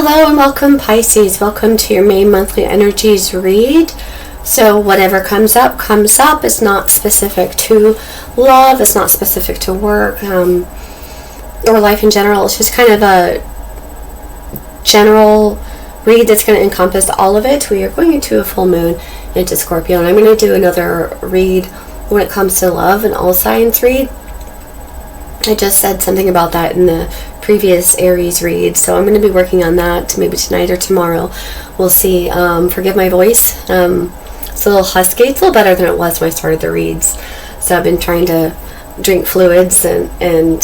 Hello and welcome, Pisces. Welcome to your May monthly energies read. So whatever comes up, comes up. It's not specific to love. It's not specific to work or life in general. It's just kind of a general read that's going to encompass all of it. We are going into a full moon into Scorpio, and I'm going to do another read when it comes to love and all signs read. I just said something about that in the previous Aries read, so I'm going to be working on that maybe tonight or tomorrow. We'll see. Forgive my voice. It's a little husky. It's a little better than it was when I started the reads. So I've been trying to drink fluids and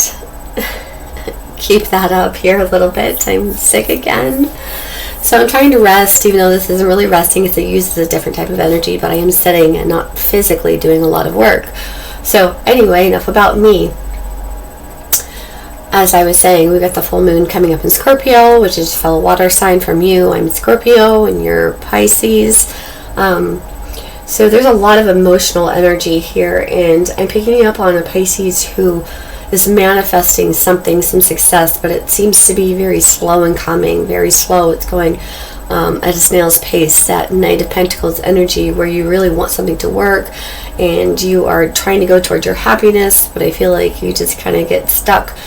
keep that up here a little bit. I'm sick again. So I'm trying to rest, even though this isn't really resting, because it uses a different type of energy, but I am sitting and not physically doing a lot of work. So anyway, enough about me. As I was saying, we got the full moon coming up in Scorpio, which is fellow water sign from you. I'm Scorpio and you're Pisces. So there's a lot of emotional energy here, and I'm picking up on a Pisces who is manifesting something, some success, but it seems to be very slow in coming, very slow. It's going at a snail's pace, that Knight of Pentacles energy, where you really want something to work and you are trying to go towards your happiness, but I feel like you just kind of get stuck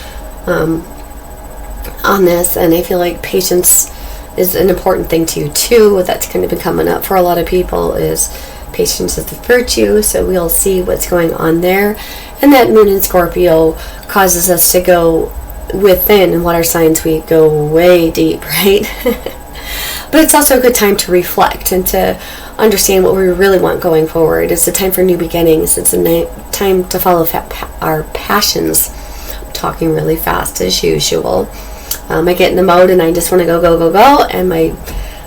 on this, and I feel like patience is an important thing to you too. That's kind of been coming up for a lot of people, is patience is a virtue. So we'll see what's going on there. And that moon in Scorpio causes us to go within, and water signs, we go way deep, right? But it's also a good time to reflect and to understand what we really want going forward. It's a time for new beginnings. It's a time to follow our passions. Talking really fast as usual. I get in the mode and I just want to go, go, go, go, and my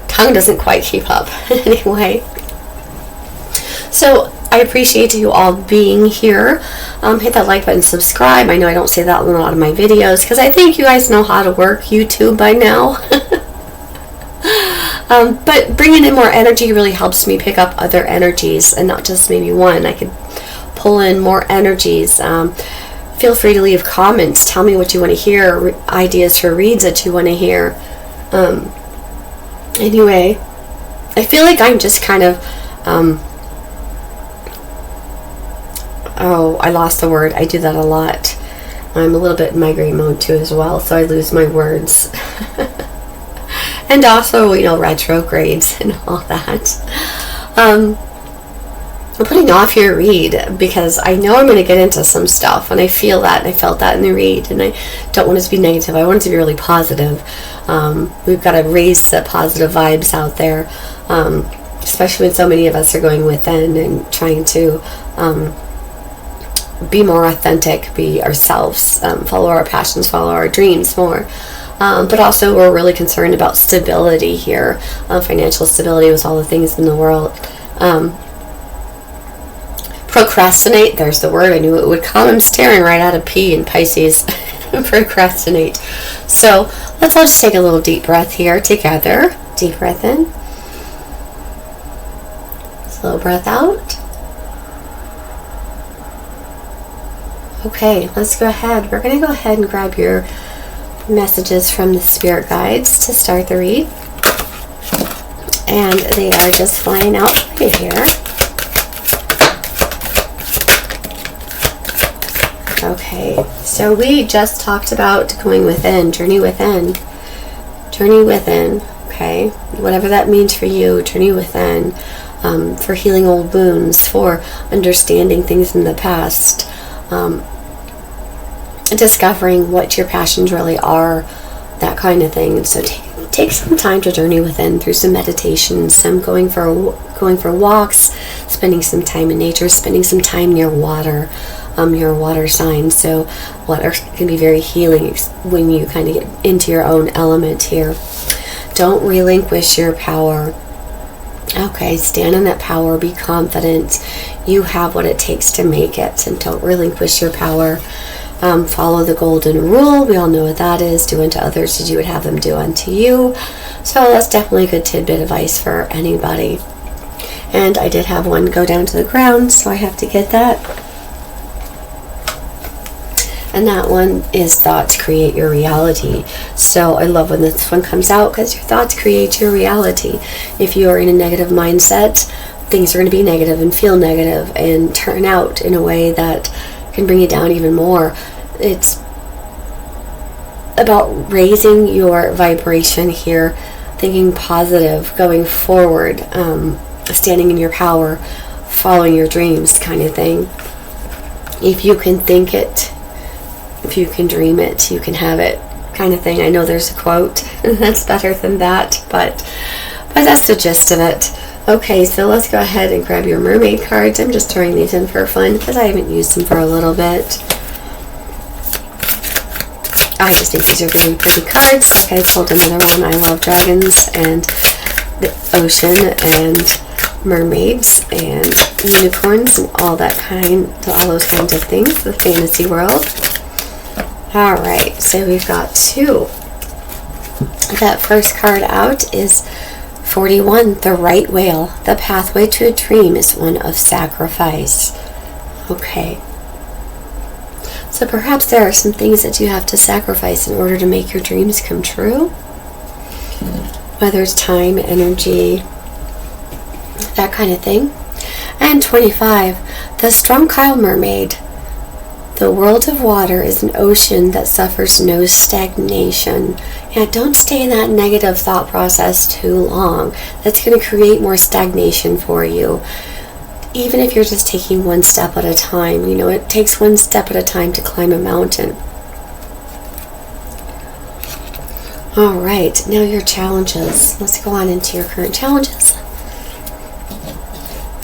tongue doesn't quite keep up. Anyway, so I appreciate you all being here. Hit that like button, subscribe. I know I don't say that in a lot of my videos because I think you guys know how to work YouTube by now. But bringing in more energy really helps me pick up other energies and not just maybe one. I could pull in more energies. Feel free to leave comments. Tell me what you want to hear, ideas for reads that you want to hear. Anyway, I feel like I'm just kind of, I lost the word. I do that a lot. I'm a little bit in migraine mode too as well, so I lose my words. And also, retrogrades and all that. I'm putting off your read because I know I'm going to get into some stuff, and I feel that, and I felt that in the read, and I don't want it to be negative. I want it to be really positive. We've got to raise the positive vibes out there, especially when so many of us are going within and trying to be more authentic, be ourselves, follow our passions, follow our dreams more. But also we're really concerned about stability here, financial stability with all the things in the world. Procrastinate, there's the word, I knew it would come. I'm staring right at a P in Pisces. Procrastinate. So let's all just take a little deep breath here together. Deep breath in. Slow breath out. Okay, let's go ahead. We're going to go ahead and grab your messages from the spirit guides to start the read. And they are just flying out for you here. Okay, so we just talked about going within, journey within, okay? Whatever that means for you, journey within, for healing old wounds, for understanding things in the past, discovering what your passions really are, that kind of thing. So take some time to journey within through some meditation, some going for walks, spending some time in nature, spending some time near water. Your water sign, so water can be very healing when you kind of get into your own element here. Don't relinquish your power. Okay, stand in that power, be confident. You have what it takes to make it, and don't relinquish your power. Follow the golden rule. We all know what that is. Do unto others as you would have them do unto you. So that's definitely a good tidbit advice for anybody. And I did have one go down to the ground, so I have to get that. And that one is thoughts create your reality. So I love when this one comes out, because your thoughts create your reality. If you are in a negative mindset, things are going to be negative and feel negative and turn out in a way that can bring you down even more. It's about raising your vibration here, thinking positive, going forward, standing in your power, following your dreams kind of thing. If you can think it, if you can dream it, you can have it kind of thing. I know there's a quote that's better than that, but that's the gist of it. Okay, so let's go ahead and grab your mermaid cards. I'm just throwing these in for fun because I haven't used them for a little bit. I just think these are very pretty cards. Okay, I pulled another one. I love dragons and the ocean and mermaids and unicorns and all those kinds of things, the fantasy world. Alright, so we've got 2. That first card out is 41, the right whale. The pathway to a dream is one of sacrifice. Okay. So perhaps there are some things that you have to sacrifice in order to make your dreams come true. Whether it's time, energy, that kind of thing. And 25, the Stromkyle mermaid. The world of water is an ocean that suffers no stagnation. Yeah, don't stay in that negative thought process too long. That's going to create more stagnation for you. Even if you're just taking one step at a time, it takes one step at a time to climb a mountain. All right, now your challenges. Let's go on into your current challenges.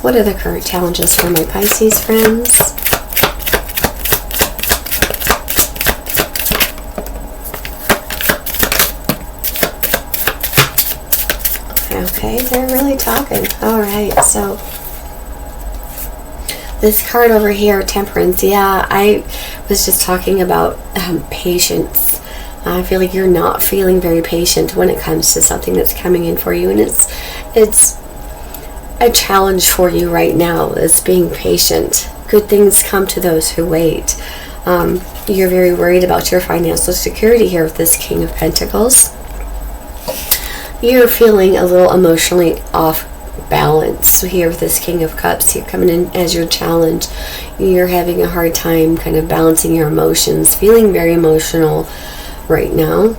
What are the current challenges for my Pisces friends? Okay, they're really talking. All right, so this card over here, Temperance. Yeah, I was just talking about patience. I feel like you're not feeling very patient when it comes to something that's coming in for you, and it's a challenge for you right now is being patient. Good things come to those who wait. You're very worried about your financial security here with this King of Pentacles. You're feeling a little emotionally off balance here with this King of Cups. You're coming in as your challenge. You're having a hard time kind of balancing your emotions, feeling very emotional right now.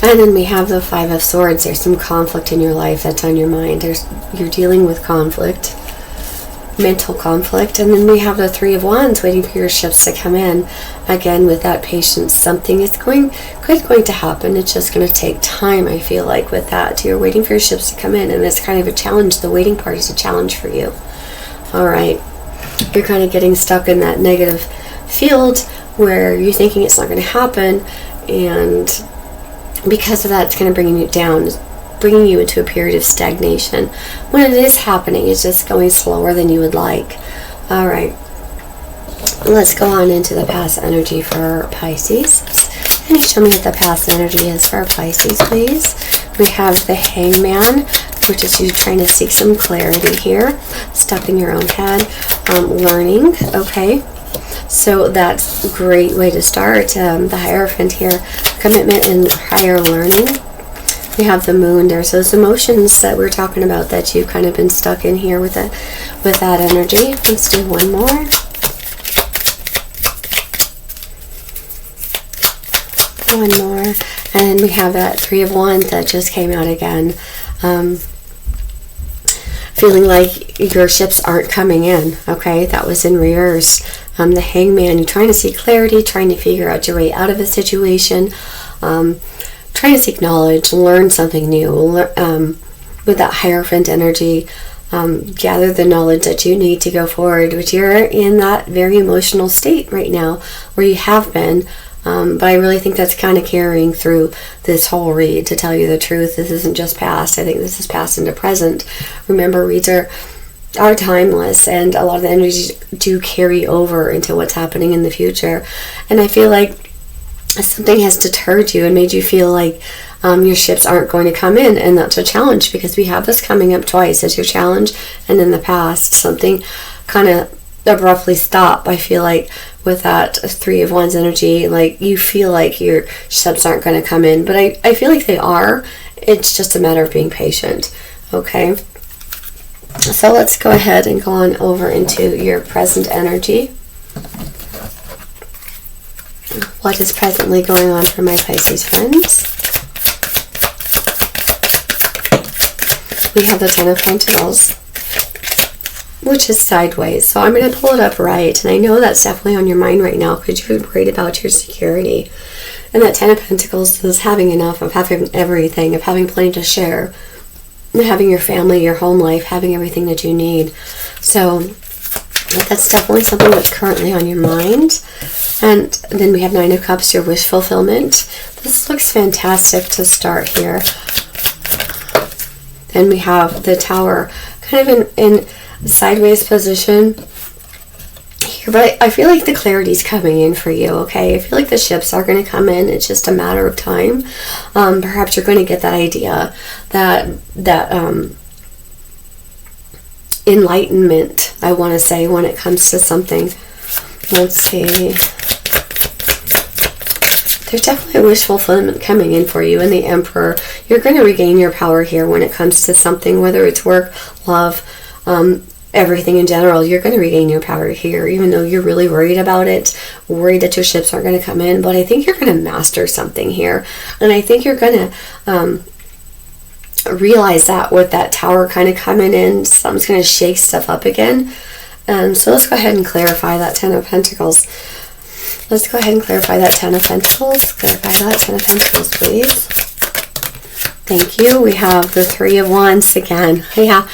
And then we have the Five of Swords. There's some conflict in your life that's on your mind. You're dealing with conflict, mental conflict. And then we have the Three of Wands, waiting for your ships to come in. Again, with that patience, something is going to happen. It's just going to take time, I feel like, with that. You're waiting for your ships to come in, and it's kind of a challenge. The waiting part is a challenge for you. All right. You're kind of getting stuck in that negative field where you're thinking it's not going to happen, and because of that, it's going to bring you down, bringing you into a period of stagnation. When it is happening, it's just going slower than you would like. All right. Let's go on into the past energy for Pisces. Can you show me what the past energy is for Pisces, please? We have the Hangman, which is you trying to seek some clarity here, stuck in your own head, learning, okay? So that's a great way to start. The Hierophant here, commitment and higher learning. We have the Moon. There's those emotions that we're talking about that you've kind of been stuck in here with that energy. Let's do one more. One more. And then we have that Three of Wands that just came out again. Feeling like your ships aren't coming in. Okay, that was in reverse. The Hangman, you're trying to seek clarity, trying to figure out your way out of a situation, trying to seek knowledge, learn something new. With that Hierophant energy, gather the knowledge that you need to go forward, which you're in that very emotional state right now, where you have been. But I really think that's kind of carrying through this whole read, to tell you the truth. This isn't just past. I think this is past into present. Remember, reads are timeless, and a lot of the energies do carry over into what's happening in the future. And I feel like something has deterred you and made you feel like your ships aren't going to come in, and that's a challenge, because we have this coming up twice as your challenge, and in the past something kind of abruptly stop. I feel like with that Three of Wands energy, like you feel like your ships aren't going to come in, but I feel like they are. It's just a matter of being patient. Okay, so let's go ahead and go on over into your present energy. What is presently going on for my Pisces friends? We have the Ten of Pentacles, which is sideways. So I'm going to pull it up right. And I know that's definitely on your mind right now because you're worried about your security. And that Ten of Pentacles is having enough, of having everything, of having plenty to share, having your family, your home life, having everything that you need. So that's definitely something that's currently on your mind. And then we have Nine of Cups, your wish fulfillment. This looks fantastic to start here. Then we have the Tower, kind of in sideways position here, but I feel like the clarity's coming in for you. Okay, I feel like the ships are going to come in. It's just a matter of time. Perhaps you're going to get that idea, that enlightenment, I want to say, when it comes to something. Let's see. There's definitely a wish fulfillment coming in for you. And the Emperor, you're going to regain your power here when it comes to something, whether it's work, love, everything in general. You're going to regain your power here, even though you're really worried about it, worried that your ships aren't going to come in. But I think you're going to master something here. And I think you're going to realize that with that Tower kind of coming in, something's going to shake stuff up again. So let's go ahead and clarify that Ten of Pentacles. Let's go ahead and clarify that Ten of Pentacles. Clarify that Ten of Pentacles, please. Thank you. We have the Three of Wands again. Yeah,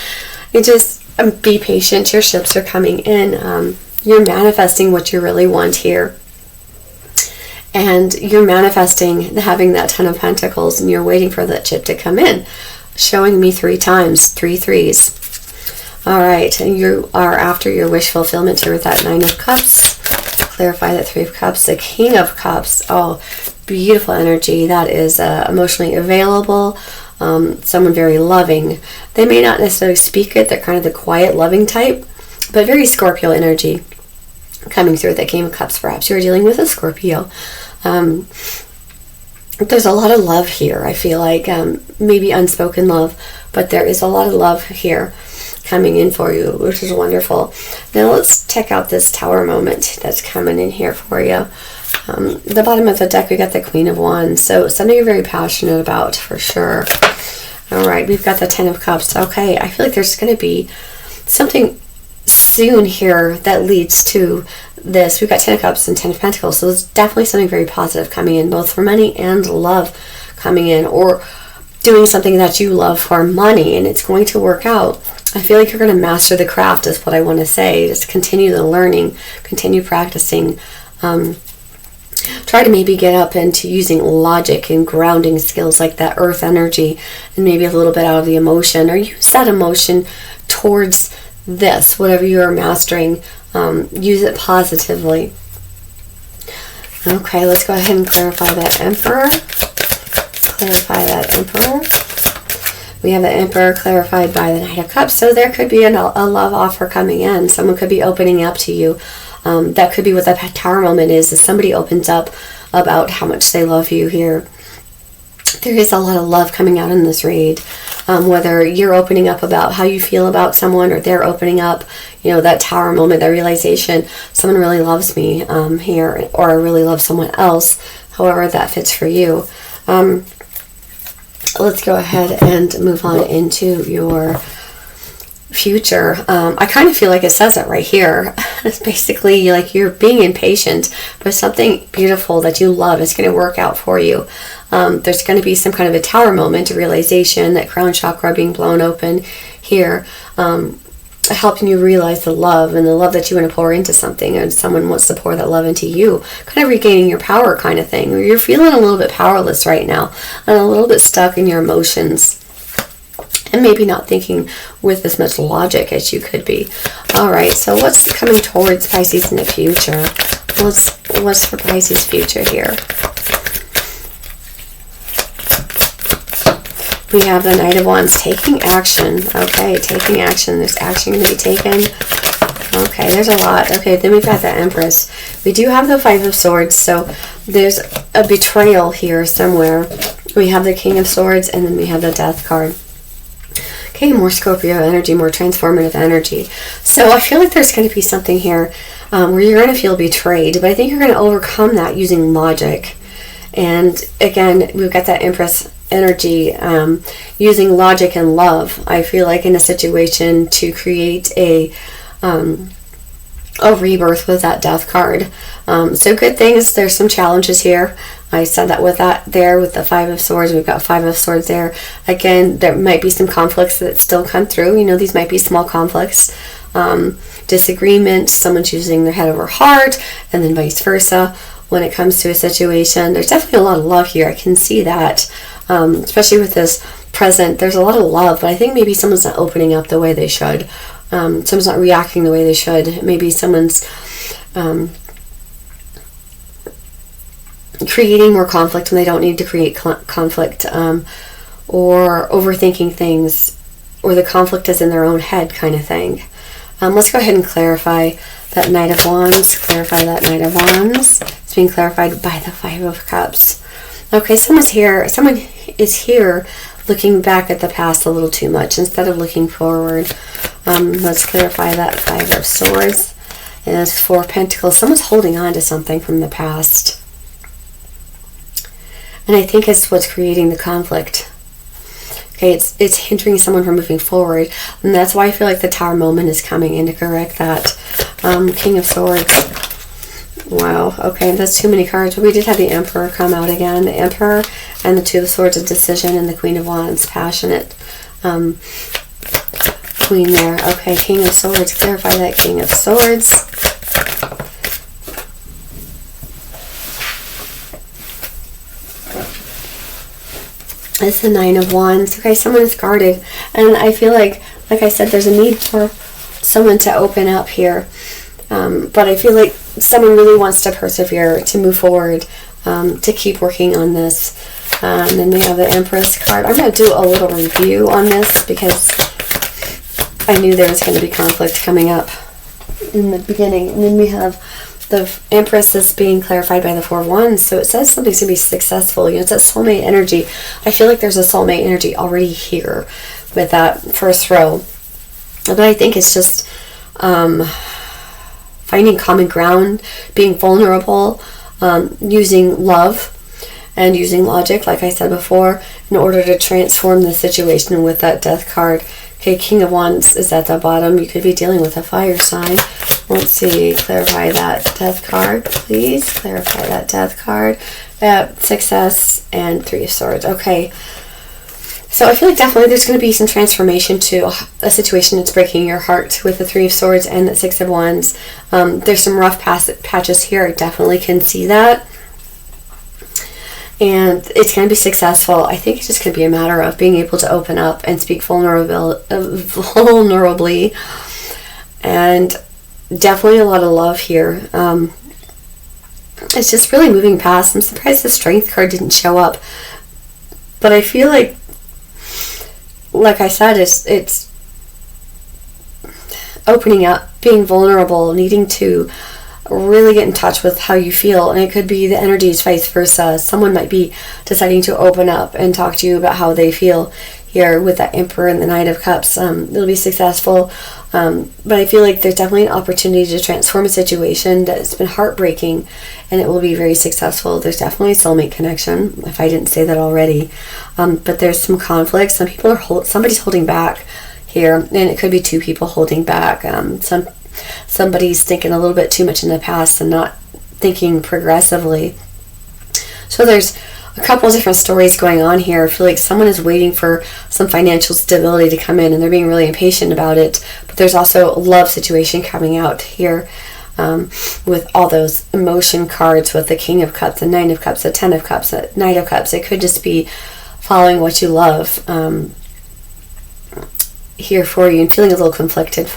you just be patient. Your ships are coming in. You're manifesting what you really want here. And you're manifesting having that Ten of Pentacles, and you're waiting for that ship to come in. Showing me 3 times, 3 threes. All right, and you are after your wish fulfillment here with that Nine of Cups. Clarify that Three of Cups, the King of Cups. Oh, beautiful energy. That is emotionally available, someone very loving. They may not necessarily speak it. They're kind of the quiet, loving type, but very Scorpio energy coming through that King of Cups. Perhaps you're dealing with a Scorpio. There's a lot of love here. I feel like maybe unspoken love, but there is a lot of love here coming in for you, which is wonderful. Now let's check out this Tower moment that's coming in here for you. The bottom of the deck, we got the Queen of Wands, so something you're very passionate about for sure. All right, we've got the Ten of Cups. Okay, I feel like there's going to be something soon here that leads to this. We've got Ten of Cups and Ten of Pentacles, so there's definitely something very positive coming in, both for money and love coming in, or doing something that you love for money, and it's going to work out. I feel like you're going to master the craft is what I want to say. Just continue the learning, continue practicing. Try to maybe get up into using logic and grounding skills like that earth energy, and maybe a little bit out of the emotion, or use that emotion towards this, whatever you are mastering. Use it positively. Okay, let's go ahead and clarify that Emperor. Clarify that Emperor. We have the Emperor clarified by the Knight of Cups. So there could be a love offer coming in. Someone could be opening up to you. That could be what the Tower moment is somebody opens up about how much they love you here. There is a lot of love coming out in this read. Whether you're opening up about how you feel about someone, or they're opening up, that Tower moment, that realization, someone really loves me here, or I really love someone else, however that fits for you. Let's go ahead and move on into your future. I kind of feel like it says it right here. It's basically like you're being impatient, but something beautiful that you love is going to work out for you. There's going to be some kind of a Tower moment, a realization, that crown chakra being blown open here, helping you realize the love, and the love that you want to pour into something, and someone wants to pour that love into you, kind of regaining your power kind of thing. You're feeling a little bit powerless right now, and a little bit stuck in your emotions, and maybe not thinking with as much logic as you could be. All right, so what's coming towards Pisces in the future? What's for Pisces' future here? We have the Knight of Wands, taking action. Okay, taking action. There's action going to be taken. Okay, there's a lot. Okay, then we've got the Empress. We do have the Five of Swords, so there's a betrayal here somewhere. We have the King of Swords, and then we have the Death card. Okay, more Scorpio energy, more transformative energy. So I feel like there's going to be something here where you're going to feel betrayed, but I think you're going to overcome that using logic. And again, we've got that Empress energy, using logic and love. I feel like in a situation to create a rebirth with that Death card. So good things. There's some challenges here. I said that with the Five of Swords. We've got Five of Swords there. Again, there might be some conflicts that still come through. You know, these might be small conflicts, disagreements. Someone's using their head over heart, and then vice versa. When it comes to a situation, there's definitely a lot of love here. I can see that, especially with this present. There's a lot of love, but I think maybe someone's not opening up the way they should. Someone's not reacting the way they should. Maybe someone's creating more conflict when they don't need to create conflict, or overthinking things, or the conflict is in their own head kind of thing. Let's go ahead and clarify that Knight of Wands. Clarify that Knight of Wands. It's being clarified by the Five of Cups. Okay, someone is here looking back at the past a little too much instead of looking forward. Let's clarify that Five of Swords. And that's Four of Pentacles. Someone's holding on to something from the past. And I think it's what's creating the conflict. Okay, it's hindering someone from moving forward. And that's why I feel like the Tower moment is coming in to correct that. King of Swords. Wow, okay, that's too many cards. But we did have the Emperor come out again. The Emperor and the Two of Swords of Decision, and the Queen of Wands, passionate Queen there. Okay, King of Swords. Clarify that King of Swords. It's the Nine of Wands. Okay, someone is guarded. And I feel like I said, there's a need for someone to open up here. But I feel like someone really wants to persevere, to move forward, to keep working on this. And then we have the Empress card. I'm going to do a little review on this because I knew there was going to be conflict coming up in the beginning. And then we have the Empress is being clarified by the Four of Wands. So it says something's going to be successful. You know, it's that soulmate energy. I feel like there's a soulmate energy already here with that first row. But I think it's just finding common ground, being vulnerable, using love and using logic, like I said before, in order to transform the situation with that Death card. Okay, King of Wands is at the bottom. You could be dealing with a fire sign. Let's see, clarify that Death card, please. Clarify that Death card. Success and Three of Swords. Okay. So I feel like definitely there's going to be some transformation to a situation that's breaking your heart with the Three of Swords and the Six of Wands. There's some rough patches here. I definitely can see that. And it's going to be successful. I think it's just going to be a matter of being able to open up and speak vulnerably. And definitely a lot of love here. It's just really moving past. I'm surprised the Strength card didn't show up. But I feel like I said, it's opening up, being vulnerable, needing to really get in touch with how you feel. And it could be the energies vice versa. Someone might be deciding to open up and talk to you about how they feel here with that Emperor and the Knight of Cups. It'll be successful. But I feel like there's definitely an opportunity to transform a situation that's been heartbreaking, and it will be very successful. There's definitely a soulmate connection, if I didn't say that already. But there's some conflict. Somebody's holding back here, and it could be two people holding back. Somebody's thinking a little bit too much in the past and not thinking progressively. So there's a couple of different stories going on here. I feel like someone is waiting for some financial stability to come in, and they're being really impatient about it. But there's also a love situation coming out here, with all those emotion cards, with the King of Cups, the Nine of Cups, the Ten of Cups, the Knight of Cups. It could just be following what you love here for you, and feeling a little conflicted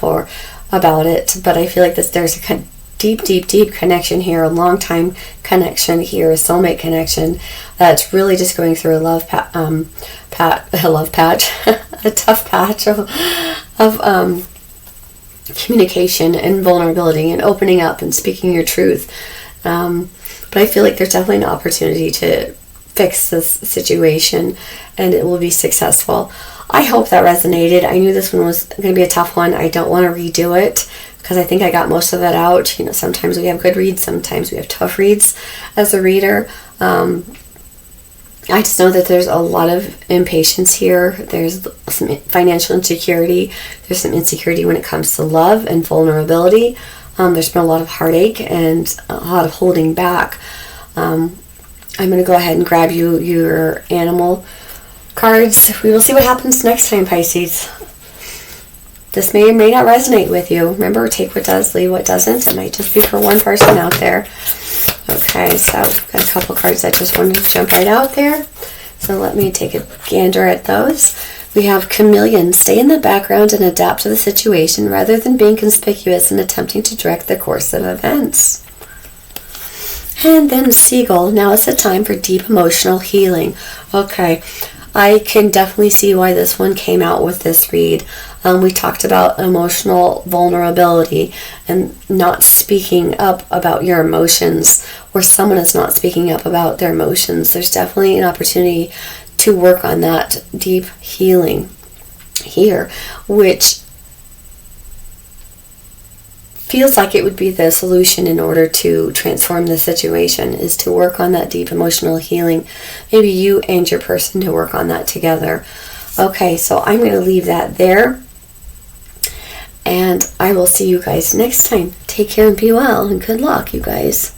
about it. But I feel like there's a deep connection here, a long time connection here, a soulmate connection that's really just going through a love patch, a tough patch of communication and vulnerability and opening up and speaking your truth. But I feel like there's definitely an opportunity to fix this situation, and it will be successful. I hope that resonated. I knew this one was going to be a tough one. I don't want to redo it because I think I got most of it out. You know, sometimes we have good reads, sometimes we have tough reads as a reader. I just know that there's a lot of impatience here. There's some financial insecurity. There's some insecurity when it comes to love and vulnerability. There's been a lot of heartache and a lot of holding back. I'm going to go ahead and grab you your animal cards. We will see what happens next time, Pisces. This may or may not resonate with you. Remember, take what does, leave what doesn't. It might just be for one person out there. Okay, so I've got a couple cards that just wanted to jump right out there. So let me take a gander at those. We have Chameleon. Stay in the background and adapt to the situation rather than being conspicuous and attempting to direct the course of events. And then Seagull. Now is the time for deep emotional healing. Okay, I can definitely see why this one came out with this read. We talked about emotional vulnerability and not speaking up about your emotions, or someone is not speaking up about their emotions. There's definitely an opportunity to work on that deep healing here, which feels like it would be the solution in order to transform the situation, is to work on that deep emotional healing. Maybe you and your person to work on that together. Okay, so I'm going to leave that there. And I will see you guys next time. Take care and be well, and good luck, you guys.